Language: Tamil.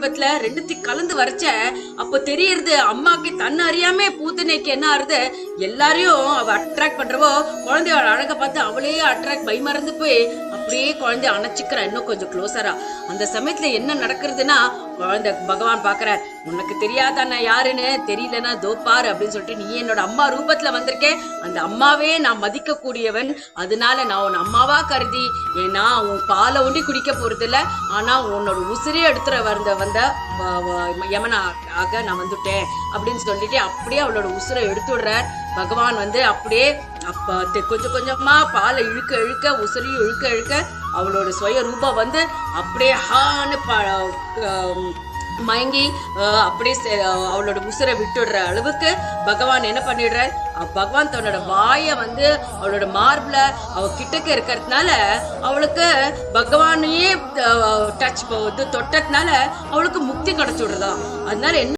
ரூபத்துல ரெண்டுத்தையும் கலந்து வரைச்ச அப்போ தெரியறது அம்மாக்கு தன்னை அறியாம பூத்தனைக்கு என்ன ஆறுது, எல்லாரையும் அவ அட்ராக்ட் பண்றவோ குழந்தையோட அழகை பார்த்து அவளே அட்ராக்ட் பயமறந்து போய் அப்படியே குழந்தைய அணைச்சிக்கிறா இன்னும் கொஞ்சம் க்ளோஸரா. அந்த சமயத்துல என்ன நடக்கிறதுனா, குழந்தை பகவான் பாக்குறார், உனக்கு தெரியாதா நான் யாருன்னு, தெரியலன்னா தோப்பாரு அப்படின்னு சொல்லிட்டு, நீ என்னோட அம்மா ரூபத்துல வந்திருக்கேன், அந்த அம்மாவே நான் மதிக்க கூடியவன், அதனால நான் உன் அம்மாவா கருதி ஏன்னா உன் பாலை ஒண்டி குடிக்க போறது இல்ல, ஆனா உன்னோட உசிரே எடுத்துற வந்த யமனாக நான் வந்துட்டேன் அப்படின்னு சொல்லிட்டு அப்படியே அவளோட உசுரை எடுத்து விடுறார் பகவான். அப்படியே அப்ப கொஞ்சம் கொஞ்சமா பாலை இழுக்க இழுக்க உசுரையும் இழுக்க இழுக்க அவளோட சுய ரூபம் அப்படியே ஹான்னு மயங்கி அப்படியே அவளோட உசுரை விட்டுடுற அளவுக்கு பகவான் என்ன பண்ணிடுறார். பகவான் தன்னோட வாய அவளோட மார்பிள அவ கிட்டக்க இருக்கிறதுனால அவளுக்கு பகவானையே டச் தொட்டதுனால அவளுக்கு முக்தி கிடைச்சு விடுறதா. அதனால என்ன